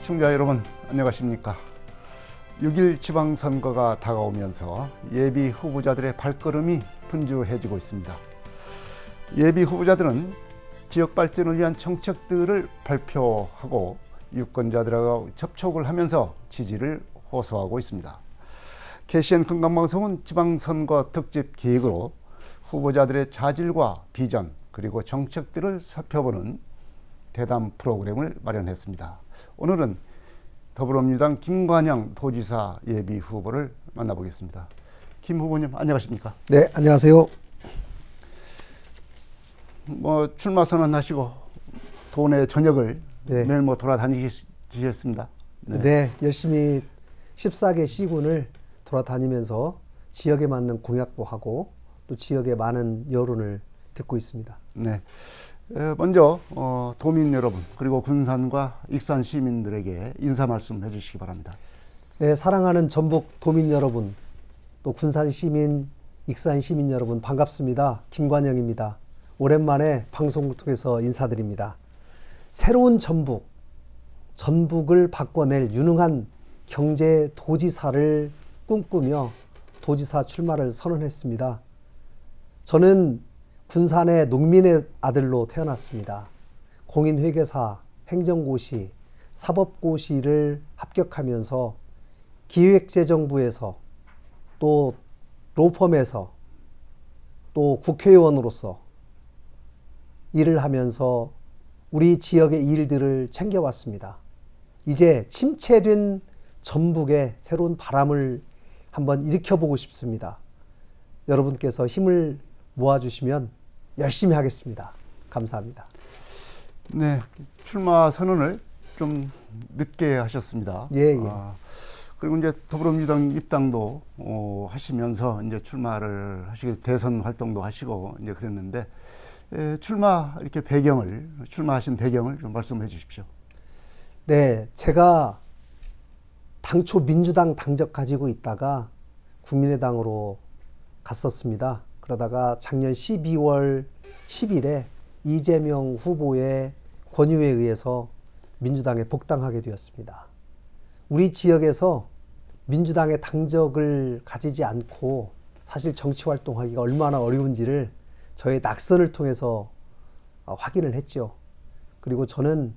시청자 여러분 안녕하십니까. 6.1 지방선거가 다가오면서 예비 후보자들의 발걸음이 분주해지고 있습니다. 예비 후보자들은 지역 발전을 위한 정책들을 발표하고 유권자들하고 접촉을 하면서 지지를 호소하고 있습니다. KCN 건강방송은 지방선거 특집 기획으로 후보자들의 자질과 비전 그리고 정책들을 살펴보는 대담 프로그램을 마련했습니다. 오늘은 더불어민주당 김관영 도지사 예비 후보를 만나보겠습니다. 김 후보님 안녕하십니까? 네, 안녕하세요. 출마 선언하시고 도내 전역을 네. 매일 돌아다니셨습니다. 네, 열심히 14개 시군을 돌아다니면서 지역에 맞는 공약도 하고 또 지역의 많은 여론을 듣고 있습니다. 네. 먼저 도민 여러분 그리고 군산과 익산 시민들에게 인사 말씀 해주시기 바랍니다. 네, 사랑하는 전북 도민 여러분, 또 군산 시민, 익산 시민 여러분 반갑습니다. 김관영입니다. 오랜만에 방송을 통해서 인사드립니다. 새로운 전북을 바꿔낼 유능한 경제도지사를 꿈꾸며 도지사 출마를 선언했습니다. 저는 군산의 농민의 아들로 태어났습니다. 공인회계사, 행정고시, 사법고시를 합격하면서 기획재정부에서 또 로펌에서 또 국회의원으로서 일을 하면서 우리 지역의 일들을 챙겨왔습니다. 이제 침체된 전북의 새로운 바람을 한번 일으켜보고 싶습니다. 여러분께서 힘을 모아주시면 열심히 하겠습니다. 감사합니다. 네, 출마 선언을 좀 늦게 하셨습니다. 예. 그리고 이제 더불어민주당 입당도 하시면서 이제 출마를 하시고 대선 활동도 하시고 이제 그랬는데 출마하신 배경을 좀 말씀해 주십시오. 네, 제가 당초 민주당 당적 가지고 있다가 국민의당으로 갔었습니다. 그러다가 작년 12월 10일에 이재명 후보의 권유에 의해서 민주당에 복당하게 되었습니다. 우리 지역에서 민주당의 당적을 가지지 않고 사실 정치 활동하기가 얼마나 어려운지를 저의 낙선을 통해서 확인을 했죠. 그리고 저는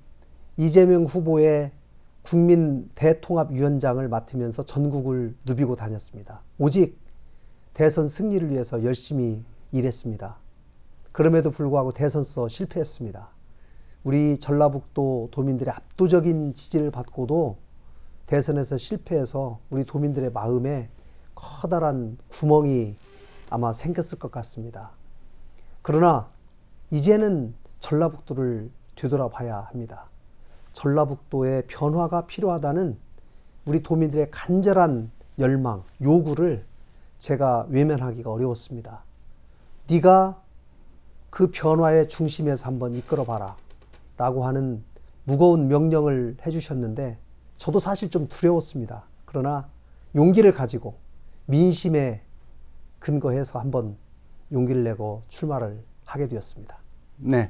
이재명 후보의 국민 대통합위원장을 맡으면서 전국을 누비고 다녔습니다. 오직 대선 승리를 위해서 열심히 일했습니다. 그럼에도 불구하고 대선서 실패했습니다. 우리 전라북도 도민들의 압도적인 지지를 받고도 대선에서 실패해서 우리 도민들의 마음에 커다란 구멍이 아마 생겼을 것 같습니다. 그러나 이제는 전라북도를 되돌아봐야 합니다. 전라북도의 변화가 필요하다는 우리 도민들의 간절한 열망, 요구를 제가 외면하기가 어려웠습니다. 네가 그 변화의 중심에서 한번 이끌어봐라 라고 하는 무거운 명령을 해주셨는데 저도 사실 좀 두려웠습니다. 그러나 용기를 가지고 민심에 근거해서 한번 용기를 내고 출마를 하게 되었습니다. 네.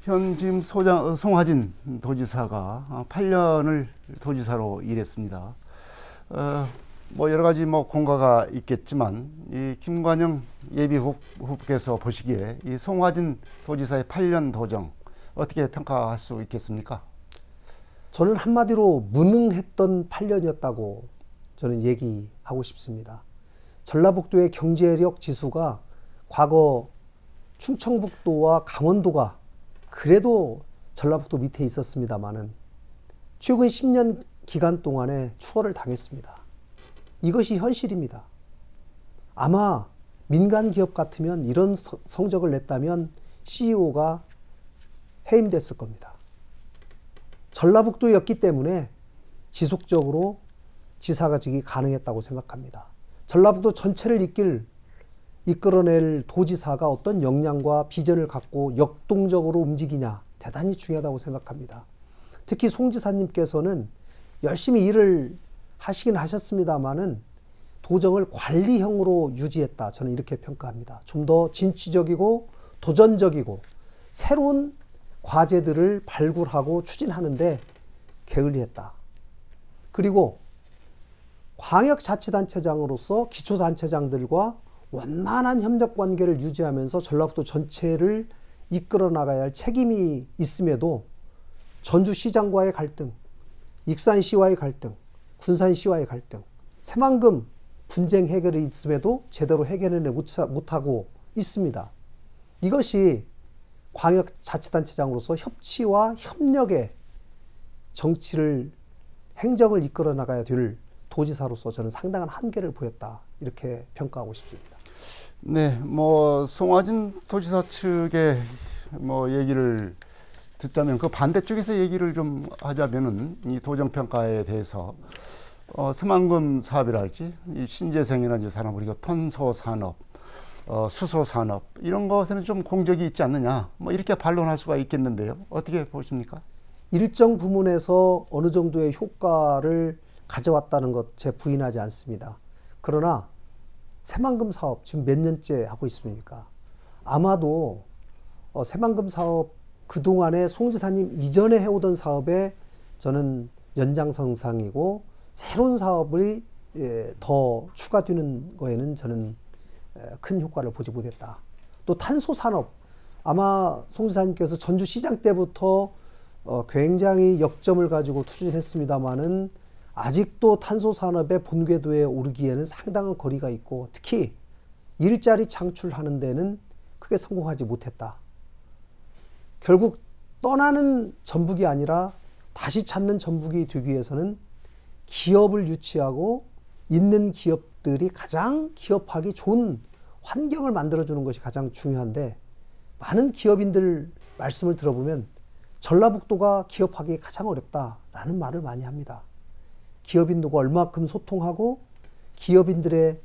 현임 송하진 도지사가 8년을 도지사로 일했습니다. 여러 가지 공과가 있겠지만 이 김관영 예비 후보께서 보시기에 이 송하진 도지사의 8년 도정 어떻게 평가할 수 있겠습니까? 저는 한마디로 무능했던 8년이었다고 저는 얘기하고 싶습니다. 전라북도의 경제력 지수가 과거 충청북도와 강원도가 그래도 전라북도 밑에 있었습니다마는 최근 10년 기간 동안에 추월을 당했습니다. 이것이 현실입니다. 아마 민간 기업 같으면 이런 성적을 냈다면 CEO가 해임됐을 겁니다. 전라북도였기 때문에 지속적으로 지사가직이 가능했다고 생각합니다. 전라북도 전체를 이끌어낼 도지사가 어떤 역량과 비전을 갖고 역동적으로 움직이냐 대단히 중요하다고 생각합니다. 특히 송 지사님께서는 열심히 일을 하시긴 하셨습니다마는 도정을 관리형으로 유지했다. 저는 이렇게 평가합니다. 좀 더 진취적이고 도전적이고 새로운 과제들을 발굴하고 추진하는데 게을리했다. 그리고 광역자치단체장으로서 기초단체장들과 원만한 협력관계를 유지하면서 전라북도 전체를 이끌어 나가야 할 책임이 있음에도 전주시장과의 갈등, 익산시와의 갈등, 군산시와의 갈등, 새만금 분쟁 해결이 있음에도 제대로 해결을 못하고 있습니다. 이것이 광역자치단체장으로서 협치와 협력의 정치를, 행정을 이끌어 나가야 될 도지사로서 저는 상당한 한계를 보였다. 이렇게 평가하고 싶습니다. 네, 송화진 도지사 측의 얘기를 듣자면 그 반대쪽에서 얘기를 좀 하자면은 이 도정평가에 대해서 새만금 사업이랄지 이 신재생이나 이제 산업, 우리가 톤소 산업, 수소 산업 이런 것에는 좀 공적이 있지 않느냐, 이렇게 반론할 수가 있겠는데요. 어떻게 보십니까? 일정 부문에서 어느 정도의 효과를 가져왔다는 것 제 부인하지 않습니다. 그러나 새만금 사업 지금 몇 년째 하고 있습니까? 아마도 새만금 사업 그동안에 송 지사님 이전에 해오던 사업에 저는 연장선상이고 새로운 사업이 더 추가되는 거에는 저는 큰 효과를 보지 못했다. 또 탄소산업, 아마 송 지사님께서 전주시장 때부터 굉장히 역점을 가지고 추진했습니다마는 아직도 탄소산업의 본궤도에 오르기에는 상당한 거리가 있고 특히 일자리 창출하는 데는 크게 성공하지 못했다. 결국 떠나는 전북이 아니라 다시 찾는 전북이 되기 위해서는 기업을 유치하고 있는 기업들이 가장 기업하기 좋은 환경을 만들어주는 것이 가장 중요한데 많은 기업인들 말씀을 들어보면 전라북도가 기업하기 가장 어렵다라는 말을 많이 합니다. 기업인들과 얼마큼 소통하고 기업인들의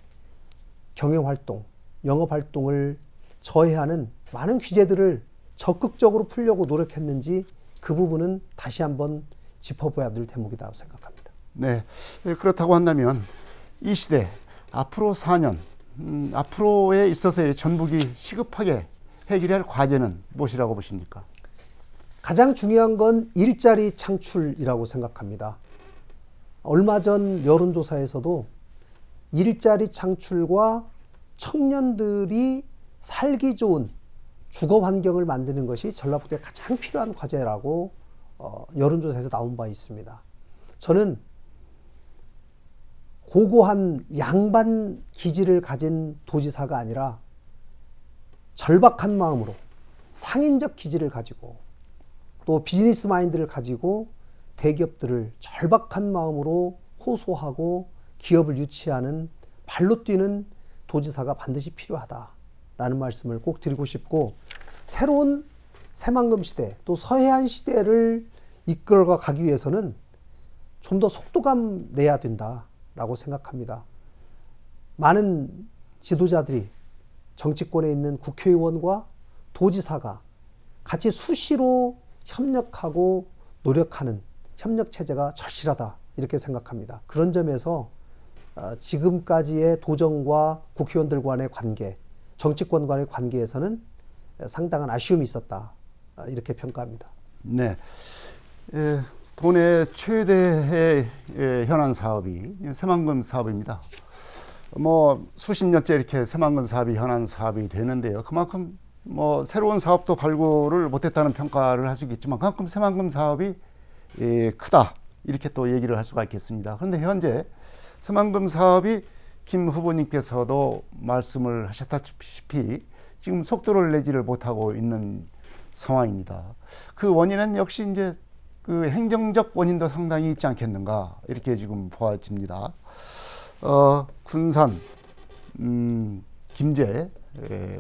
경영활동, 영업활동을 저해하는 많은 규제들을 적극적으로 풀려고 노력했는지 그 부분은 다시 한번 짚어봐야 될 대목이라고 생각합니다. 네, 그렇다고 한다면 이 시대 앞으로 4년 앞으로에 있어서의 전북이 시급하게 해결해야 할 과제는 무엇이라고 보십니까? 가장 중요한 건 일자리 창출이라고 생각합니다. 얼마 전 여론조사에서도 일자리 창출과 청년들이 살기 좋은 주거 환경을 만드는 것이 전라북도에 가장 필요한 과제라고 여론조사에서 나온 바 있습니다. 저는 고고한 양반 기질을 가진 도지사가 아니라 절박한 마음으로 상인적 기질을 가지고 또 비즈니스 마인드를 가지고 대기업들을 절박한 마음으로 호소하고 기업을 유치하는 발로 뛰는 도지사가 반드시 필요하다라는 말씀을 꼭 드리고 싶고 새로운 새만금 시대 또 서해안 시대를 이끌어 가기 위해서는 좀 더 속도감 내야 된다라고 생각합니다. 많은 지도자들이 정치권에 있는 국회의원과 도지사가 같이 수시로 협력하고 노력하는 협력체제가 절실하다 이렇게 생각합니다. 그런 점에서 지금까지의 도정과 국회의원들 간의 관계, 정치권 간의 관계에서는 상당한 아쉬움이 있었다 이렇게 평가합니다. 네, 도내 최대의 현안 사업이 새만금 사업입니다. 수십 년째 이렇게 새만금 사업이 현안 사업이 되는데요. 그만큼 새로운 사업도 발굴을 못했다는 평가를 할 수 있겠지만 그만큼 새만금 사업이 크다 이렇게 또 얘기를 할 수가 있겠습니다. 그런데 현재 새만금 사업이 김 후보님께서도 말씀을 하셨다시피 지금 속도를 내지를 못하고 있는 상황입니다. 그 원인은 역시 이제 그 행정적 원인도 상당히 있지 않겠는가 이렇게 지금 보아집니다. 군산, 김제,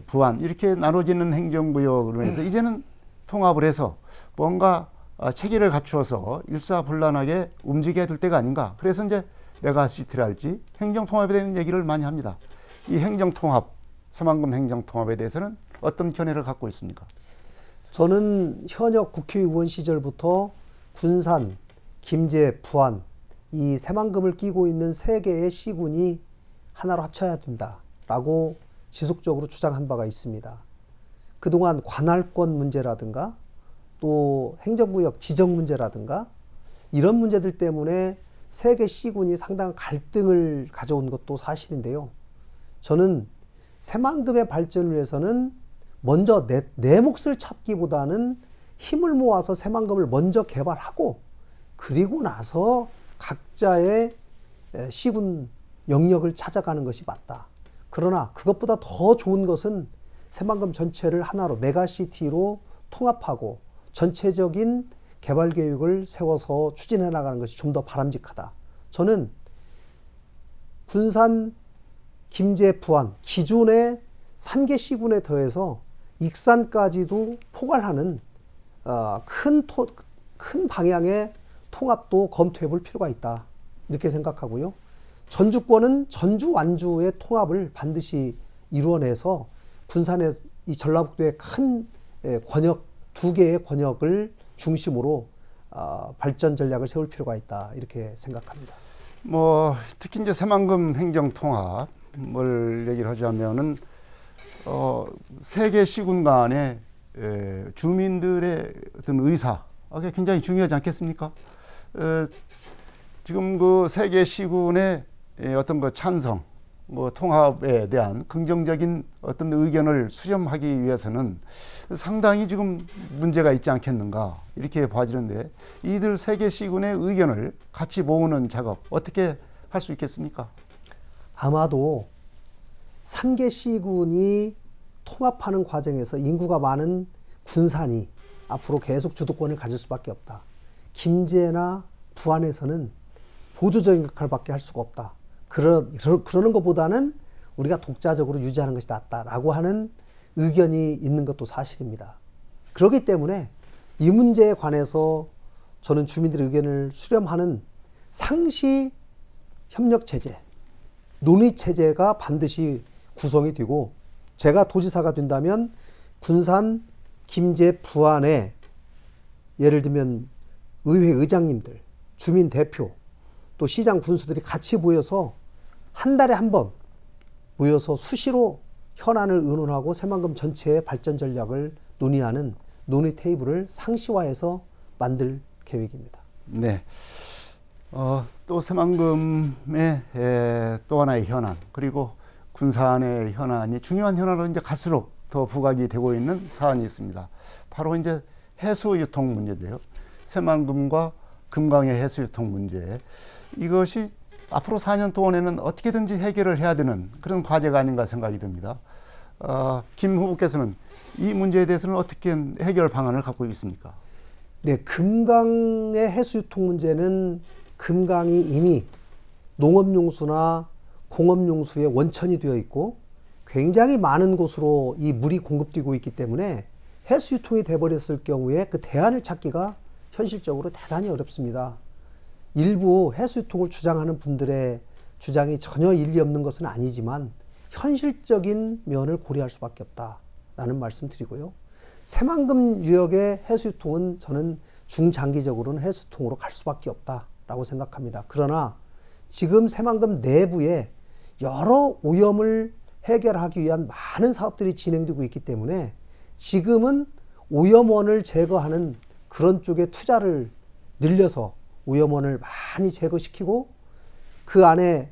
부안 이렇게 나눠지는 행정구역으로 해서 이제는 통합을 해서 뭔가 체계를 갖추어서 일사불란하게 움직여야 될 때가 아닌가. 그래서 이제 메가시티랄지 행정통합에 대한 얘기를 많이 합니다. 이 행정통합, 새만금 행정통합에 대해서는 어떤 견해를 갖고 있습니까? 저는 현역 국회의원 시절부터 군산, 김제, 부안 이 새만금을 끼고 있는 세 개의 시군이 하나로 합쳐야 된다라고 지속적으로 주장한 바가 있습니다. 그동안 관할권 문제라든가 또 행정구역 지정 문제라든가 이런 문제들 때문에 세계 시군이 상당한 갈등을 가져온 것도 사실인데요. 저는 새만금의 발전을 위해서는 먼저 내 몫을 찾기보다는 힘을 모아서 새만금을 먼저 개발하고 그리고 나서 각자의 시군 영역을 찾아가는 것이 맞다. 그러나 그것보다 더 좋은 것은 새만금 전체를 하나로 메가시티로 통합하고 전체적인 개발 계획을 세워서 추진해 나가는 것이 좀 더 바람직하다. 저는 군산, 김제, 부안 기존의 3개 시군에 더해서 익산까지도 포괄하는 큰 방향의 통합도 검토해 볼 필요가 있다. 이렇게 생각하고요. 전주권은 전주, 완주의 통합을 반드시 이루어내서 군산의 이 전라북도의 큰 권역, 2개의 권역을 중심으로 발전 전략을 세울 필요가 있다. 이렇게 생각합니다. 뭐 특히 이제 새만금 행정통합을 얘기를 하자면은 세계 시군 간의 주민들의 어떤 의사, 그게 굉장히 중요하지 않겠습니까? 지금 그 세계 시군의 어떤 그 찬성, 뭐 통합에 대한 긍정적인 어떤 의견을 수렴하기 위해서는 상당히 지금 문제가 있지 않겠는가 이렇게 봐지는데, 이들 세계 시군의 의견을 같이 모으는 작업 어떻게 할 수 있겠습니까? 아마도 3개 시군이 통합하는 과정에서 인구가 많은 군산이 앞으로 계속 주도권을 가질 수밖에 없다. 김제나 부안에서는 보조적인 역할밖에 할 수가 없다. 그러는 것보다는 우리가 독자적으로 유지하는 것이 낫다라고 하는 의견이 있는 것도 사실입니다. 그렇기 때문에 이 문제에 관해서 저는 주민들의 의견을 수렴하는 상시 협력 체제, 논의 체제가 반드시 구성이 되고, 제가 도지사가 된다면 군산, 김제, 부안에 예를 들면 의회 의장님들, 주민 대표, 또 시장 군수들이 같이 모여서 한 달에 한 번 모여서 수시로 현안을 의논하고 새만금 전체의 발전 전략을 논의하는 논의 테이블을 상시화해서 만들 계획입니다. 네. 또 새만금의 또 하나의 현안, 그리고 군산의 현안이 중요한 현안으로 이제 갈수록 더 부각이 되고 있는 사안이 있습니다. 바로 이제 해수 유통 문제인데요. 새만금과 금강의 해수 유통 문제, 이것이 앞으로 4년 동안에는 어떻게든지 해결을 해야 되는 그런 과제가 아닌가 생각이 듭니다. 김 후보께서는 이 문제에 대해서는 어떻게 해결 방안을 갖고 있습니까? 네, 금강의 해수 유통 문제는 금강이 이미 농업용수나 공업용수의 원천이 되어 있고 굉장히 많은 곳으로 이 물이 공급되고 있기 때문에 해수 유통이 돼버렸을 경우에 그 대안을 찾기가 현실적으로 대단히 어렵습니다. 일부 해수 유통을 주장하는 분들의 주장이 전혀 일리 없는 것은 아니지만 현실적인 면을 고려할 수밖에 없다라는 말씀 드리고요. 새만금 유역의 해수 유통은 저는 중장기적으로는 해수 유통으로 갈 수밖에 없다라고 생각합니다. 그러나 지금 새만금 내부에 여러 오염을 해결하기 위한 많은 사업들이 진행되고 있기 때문에 지금은 오염원을 제거하는 그런 쪽에 투자를 늘려서 오염원을 많이 제거시키고 그 안에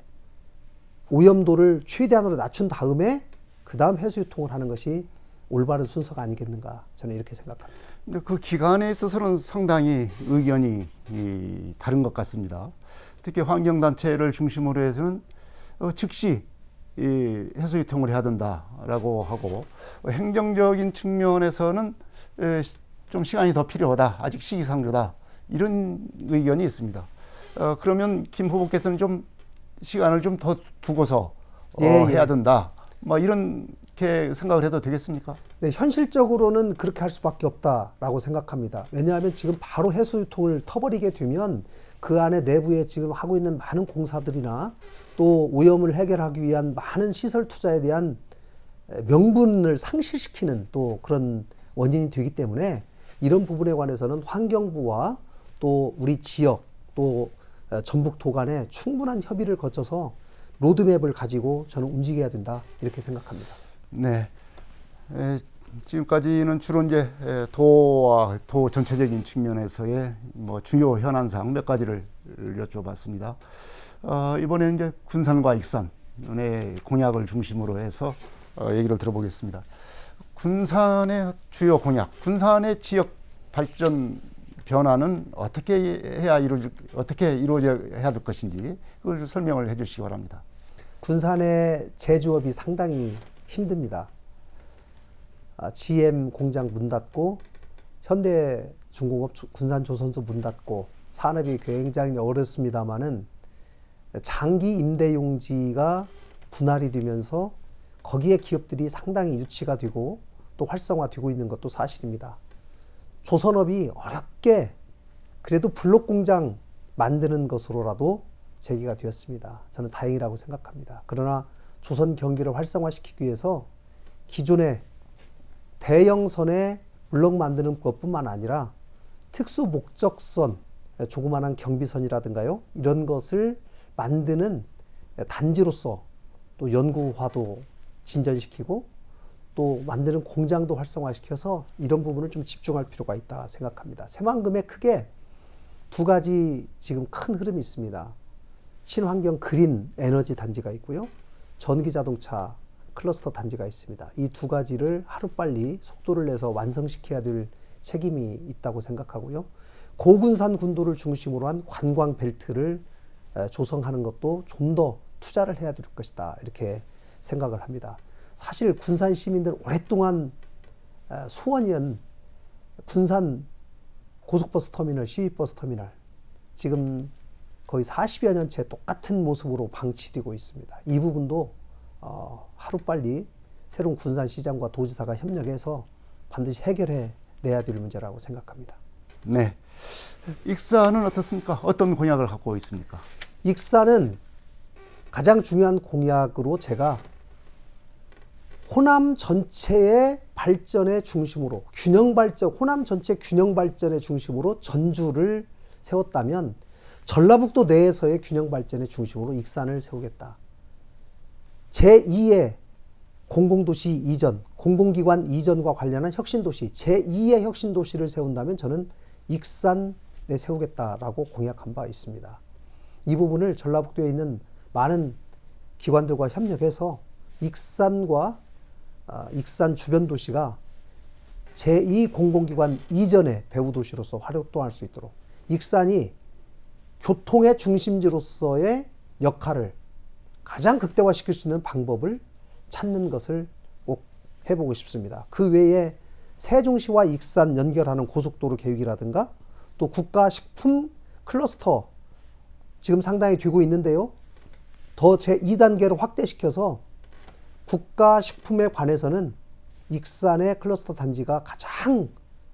오염도를 최대한으로 낮춘 다음에 그 다음 해수 유통을 하는 것이 올바른 순서가 아니겠는가, 저는 이렇게 생각합니다. 근데 그 기간에 있어서는 상당히 의견이 다른 것 같습니다. 특히 환경단체를 중심으로 해서는 즉시 해수 유통을 해야 된다라고 하고, 행정적인 측면에서는 좀 시간이 더 필요하다, 아직 시기상조다, 이런 의견이 있습니다. 그러면 김 후보께서는 좀 시간을 좀 더 두고서 해야 된다, 뭐 이렇게 생각을 해도 되겠습니까? 네, 현실적으로는 그렇게 할 수밖에 없다라고 생각합니다. 왜냐하면 지금 바로 해수 유통을 터버리게 되면 그 안에 내부에 지금 하고 있는 많은 공사들이나 또 오염을 해결하기 위한 많은 시설 투자에 대한 명분을 상실시키는 또 그런 원인이 되기 때문에 이런 부분에 관해서는 환경부와 또 우리 지역 또 전북도 간에 충분한 협의를 거쳐서 로드맵을 가지고 저는 움직여야 된다, 이렇게 생각합니다. 네. 지금까지는 주로 이제 도와 도 전체적인 측면에서의 뭐 주요 현안사항 몇 가지를 여쭤봤습니다. 이번에는 이제 군산과 익산의 공약을 중심으로 해서 얘기를 들어보겠습니다. 군산의 주요 공약, 군산의 지역 발전 변화는 어떻게 이루어져야 될 것인지 그걸 설명을 해주시기 바랍니다. 군산의 제조업이 상당히 힘듭니다. GM 공장 문 닫고 현대중공업 군산조선소 문 닫고 산업이 굉장히 어렵습니다마는 장기 임대용지가 분할이 되면서 거기에 기업들이 상당히 유치가 되고 또 활성화되고 있는 것도 사실입니다. 조선업이 어렵게 그래도 블록 공장 만드는 것으로라도 재개가 되었습니다. 저는 다행이라고 생각합니다. 그러나 조선 경기를 활성화시키기 위해서 기존의 대형선의 블록 만드는 것뿐만 아니라 특수 목적선, 조그마한 경비선이라든가요, 이런 것을 만드는 단지로서 또 연구화도 진전시키고 또 만드는 공장도 활성화시켜서 이런 부분을 좀 집중할 필요가 있다 생각합니다. 새만금에 크게 두 가지 지금 큰 흐름이 있습니다. 친환경 그린 에너지 단지가 있고요, 전기 자동차 클러스터 단지가 있습니다. 이 두 가지를 하루빨리 속도를 내서 완성시켜야 될 책임이 있다고 생각하고요. 고군산 군도를 중심으로 한 관광 벨트를 조성하는 것도 좀 더 투자를 해야 될 것이다, 이렇게 생각을 합니다. 사실 군산 시민들 오랫동안 소원이었던 군산 고속버스 터미널, 시외버스 터미널, 지금 거의 40여 년째 똑같은 모습으로 방치되고 있습니다. 이 부분도 하루빨리 새로운 군산시장과 도지사가 협력해서 반드시 해결해 내야 될 문제라고 생각합니다. 네. 익산은 어떻습니까? 어떤 공약을 갖고 있습니까? 익산은 가장 중요한 공약으로 제가 호남 전체의 발전의 중심으로 균형 발전, 호남 전체 균형 발전의 중심으로 전주를 세웠다면 전라북도 내에서의 균형 발전의 중심으로 익산을 세우겠다. 제2의 공공도시 이전, 공공기관 이전과 관련한 혁신도시, 제2의 혁신도시를 세운다면 저는 익산에 세우겠다라고 공약한 바 있습니다. 이 부분을 전라북도에 있는 많은 기관들과 협력해서 익산과 익산 주변 도시가 제2 공공기관 이전의 배후도시로서 활동할 수 있도록 익산이 교통의 중심지로서의 역할을 가장 극대화시킬 수 있는 방법을 찾는 것을 꼭 해보고 싶습니다. 그 외에 세종시와 익산 연결하는 고속도로 계획이라든가 또 국가식품 클러스터 지금 상당히 되고 있는데요. 더 제2단계로 확대시켜서 국가식품에 관해서는 익산의 클러스터 단지가 가장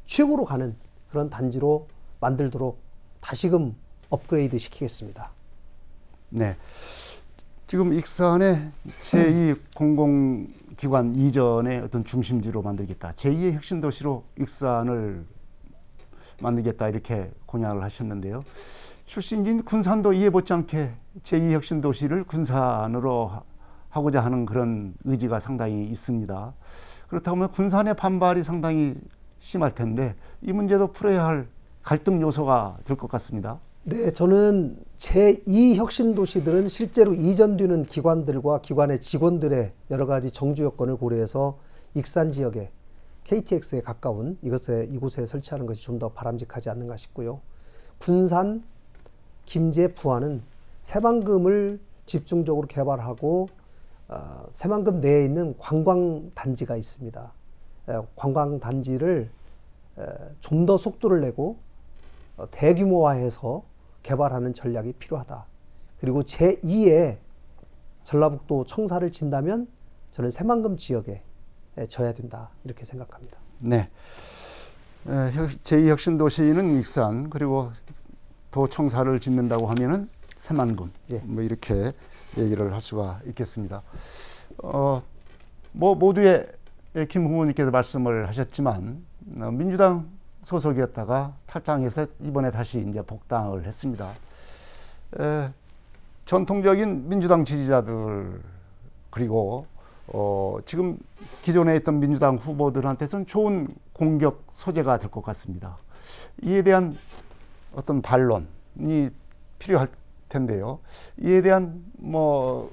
최고로 가는 그런 단지로 만들도록 다시금 업그레이드 시키겠습니다. 네. 지금 익산의 제2 공공기관 이전의 어떤 중심지로 만들겠다. 제2의 혁신도시로 익산을 만들겠다, 이렇게 공약을 하셨는데요. 출신지인 군산도 이해 못지않게 제2 혁신도시를 군산으로 하고자 하는 그런 의지가 상당히 있습니다. 그렇다고 하면 군산의 반발이 상당히 심할 텐데 이 문제도 풀어야 할 갈등 요소가 될 것 같습니다. 네, 저는 제2 혁신도시들은 실제로 이전되는 기관들과 기관의 직원들의 여러 가지 정주 여건을 고려해서 익산 지역에 KTX에 가까운 이곳에 설치하는 것이 좀 더 바람직하지 않는가 싶고요. 군산, 김제, 부안은 새만금을 집중적으로 개발하고 새만금 내에 있는 관광단지가 있습니다. 관광단지를 좀 더 속도를 내고 대규모화해서 개발하는 전략이 필요하다. 그리고 제2의 전라북도 청사를 진다면 저는 새만금 지역에 져야 된다, 이렇게 생각합니다. 네. 제2 혁신도시는 익산, 그리고 도청사를 짓는다고 하면은 새만금, 예. 뭐 이렇게 얘기를 할 수가 있겠습니다. 뭐 모두의 김 후보님께서 말씀을 하셨지만 민주당 소속이었다가 탈당해서 이번에 다시 이제 복당을 했습니다. 전통적인 민주당 지지자들 그리고 지금 기존에 있던 민주당 후보들한테서는 좋은 공격 소재가 될 것 같습니다. 이에 대한 어떤 반론이 필요할 텐데요. 이에 대한 뭐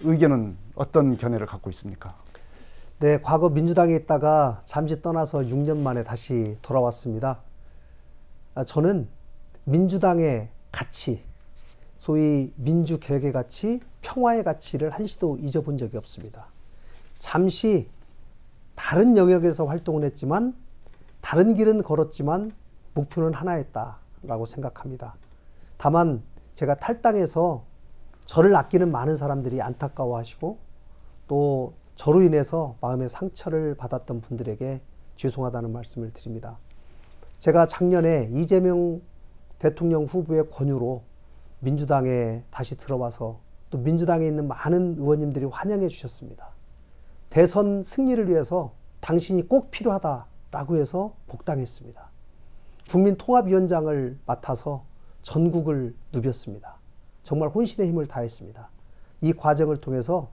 의견은 어떤 견해를 갖고 있습니까? 네, 과거 민주당에 있다가 잠시 떠나서 6년 만에 다시 돌아왔습니다. 저는 민주당의 가치, 소위 민주개혁의 가치, 평화의 가치를 한시도 잊어본 적이 없습니다. 잠시 다른 영역에서 활동을 했지만, 다른 길은 걸었지만 목표는 하나였다라고 생각합니다. 다만 제가 탈당해서 저를 아끼는 많은 사람들이 안타까워하시고 또 저로 인해서 마음의 상처를 받았던 분들에게 죄송하다는 말씀을 드립니다. 제가 작년에 이재명 대통령 후보의 권유로 민주당에 다시 들어와서 또 민주당에 있는 많은 의원님들이 환영해 주셨습니다. 대선 승리를 위해서 당신이 꼭 필요하다라고 해서 복당했습니다. 국민통합위원장을 맡아서 전국을 누볐습니다. 정말 혼신의 힘을 다했습니다. 이 과정을 통해서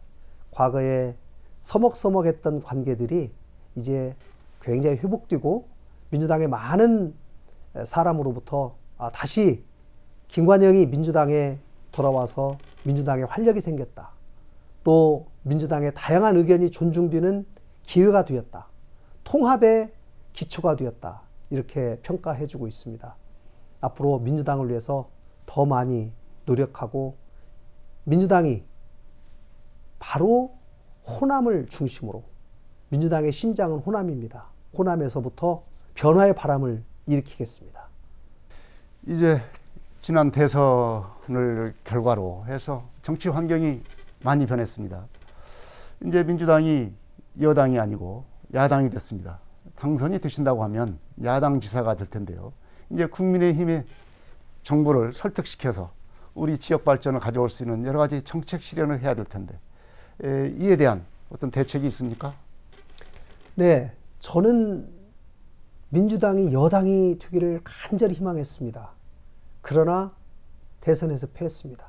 과거에 서먹서먹했던 관계들이 이제 굉장히 회복되고 민주당의 많은 사람으로부터 다시 김관영이 민주당에 돌아와서 민주당에 활력이 생겼다. 또 민주당의 다양한 의견이 존중되는 기회가 되었다. 통합의 기초가 되었다. 이렇게 평가해주고 있습니다. 앞으로 민주당을 위해서 더 많이 노력하고 민주당이 바로 호남을 중심으로 민주당의 심장은 호남입니다. 호남에서부터 변화의 바람을 일으키겠습니다. 이제 지난 대선을 결과로 해서 정치 환경이 많이 변했습니다. 이제 민주당이 여당이 아니고 야당이 됐습니다. 당선이 되신다고 하면 야당 지사가 될 텐데요. 이제 국민의힘의 정부를 설득시켜서 우리 지역 발전을 가져올 수 있는 여러 가지 정책 실현을 해야 될 텐데 이에 대한 어떤 대책이 있습니까? 네, 저는 민주당이 여당이 되기를 간절히 희망했습니다. 그러나 대선에서 패했습니다.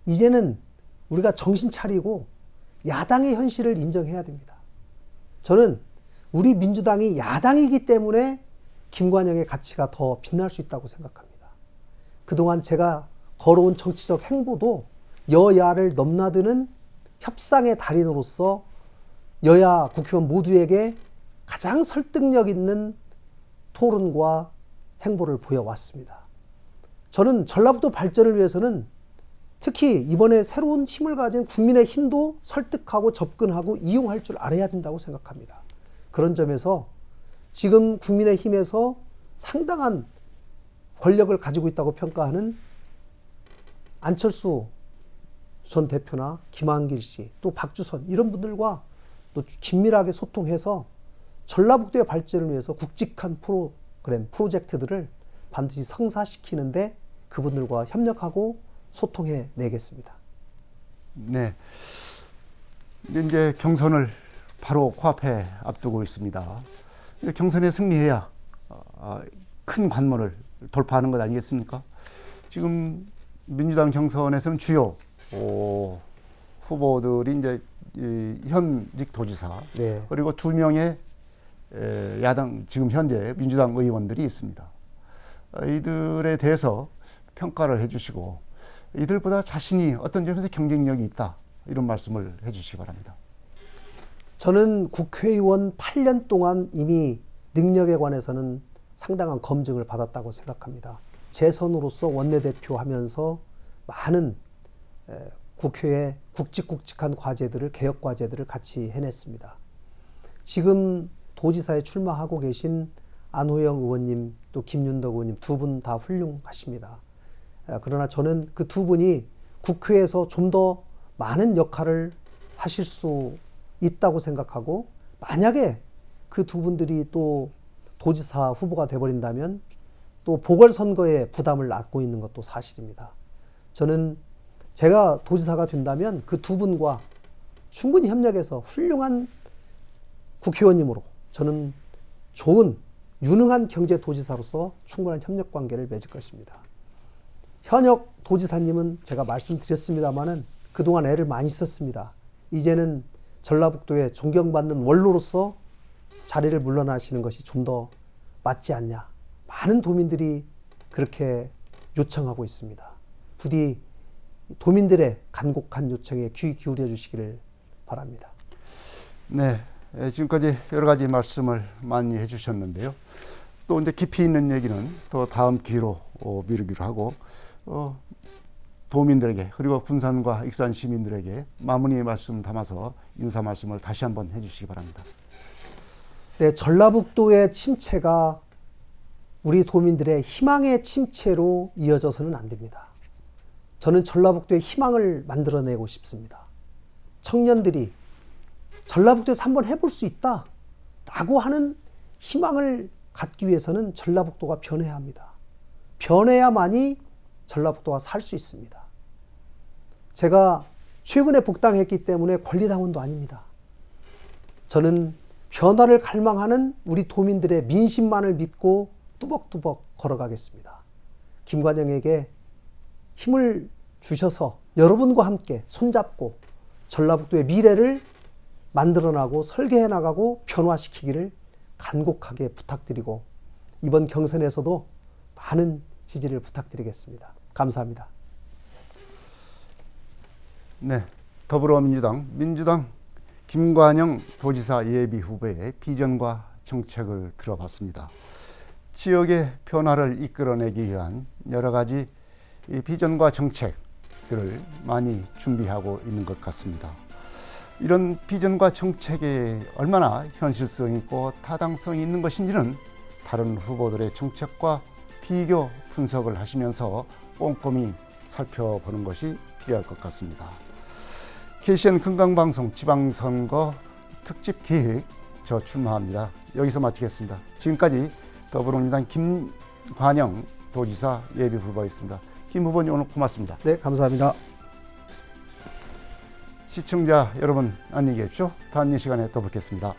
이제는 우리가 정신 차리고 야당의 현실을 인정해야 됩니다. 저는 우리 민주당이 야당이기 때문에 김관영의 가치가 더 빛날 수 있다고 생각합니다. 그동안 제가 걸어온 정치적 행보도 여야를 넘나드는 협상의 달인으로서 여야 국회의원 모두에게 가장 설득력 있는 토론과 행보를 보여왔습니다. 저는 전라북도 발전을 위해서는 특히 이번에 새로운 힘을 가진 국민의 힘도 설득하고 접근하고 이용할 줄 알아야 된다고 생각합니다. 그런 점에서 지금 국민의 힘에서 상당한 권력을 가지고 있다고 평가하는 안철수 전 대표나 김한길 씨, 또 박주선 이런 분들과 또 긴밀하게 소통해서 전라북도의 발전을 위해서 굵직한 프로젝트들을 반드시 성사시키는데 그분들과 협력하고 소통해 내겠습니다. 네. 이제 경선을 바로 코앞에 앞두고 있습니다. 경선에 승리해야 큰 관문을 돌파하는 것 아니겠습니까? 지금 민주당 경선에서는 주요 후보들이 이제 현직 도지사 네. 그리고 2명의 야당 지금 현재 민주당 의원들이 있습니다. 이들에 대해서 평가를 해주시고 이들보다 자신이 어떤 점에서 경쟁력이 있다 이런 말씀을 해주시기 바랍니다. 저는 국회의원 8년 동안 이미 능력에 관해서는 상당한 검증을 받았다고 생각합니다. 재선으로서 원내대표 하면서 많은 국회의 굵직굵직한 과제들을 개혁 과제들을 같이 해냈습니다. 지금 도지사에 출마하고 계신 안호영 의원님 또 김윤덕 의원님 두 분 다 훌륭하십니다. 그러나 저는 그 두 분이 국회에서 좀 더 많은 역할을 하실 수 있다고 생각하고 만약에 그 두 분들이 또 도지사 후보가 돼버린다면 또 보궐선거에 부담을 안고 있는 것도 사실입니다. 저는 제가 도지사가 된다면 그 두 분과 충분히 협력해서 훌륭한 국회의원님으로 저는 좋은 유능한 경제도지사로서 충분한 협력 관계를 맺을 것입니다. 현역 도지사님은 제가 말씀드렸습니다마는 그동안 애를 많이 썼습니다. 이제는 전라북도의 존경받는 원로로서 자리를 물러나시는 것이 좀 더 맞지 않냐. 많은 도민들이 그렇게 요청하고 있습니다. 부디 도민들의 간곡한 요청에 귀 기울여 주시기를 바랍니다. 네, 지금까지 여러 가지 말씀을 많이 해주셨는데요. 또 이제 깊이 있는 얘기는 또 다음 기회로 미루기로 하고 도민들에게 그리고 군산과 익산 시민들에게 마무리 말씀 담아서 인사 말씀을 다시 한번 해주시기 바랍니다. 네, 전라북도의 침체가 우리 도민들의 희망의 침체로 이어져서는 안 됩니다. 저는 전라북도의 희망을 만들어내고 싶습니다. 청년들이 전라북도에서 한번 해볼 수 있다라고 하는 희망을 갖기 위해서는 전라북도가 변해야 합니다. 변해야만이 전라북도가 살 수 있습니다. 제가 최근에 복당했기 때문에 권리당원도 아닙니다. 저는 변화를 갈망하는 우리 도민들의 민심만을 믿고 뚜벅뚜벅 걸어가겠습니다. 김관영에게 힘을 주셔서 여러분과 함께 손잡고 전라북도의 미래를 만들어나고 설계해 나가고 변화시키기를 간곡하게 부탁드리고 이번 경선에서도 많은 지지를 부탁드리겠습니다. 감사합니다. 네, 더불어민주당, 민주당 김관영 도지사 예비 후보의 비전과 정책을 들어봤습니다. 지역의 변화를 이끌어내기 위한 여러 가지 비전과 정책들을 많이 준비하고 있는 것 같습니다. 이런 비전과 정책이 얼마나 현실성 있고 타당성이 있는 것인지는 다른 후보들의 정책과 비교 분석을 하시면서 꼼꼼히 살펴보는 것이 필요할 것 같습니다. KCN 금강방송 지방선거 특집 기획 저 출마합니다. 여기서 마치겠습니다. 지금까지 더불어민주당 김관영 도지사 예비 후보였습니다. 김 후보님 오늘 고맙습니다. 네, 감사합니다. 시청자 여러분 안녕히 계십시오. 다음 이 시간에 또 뵙겠습니다.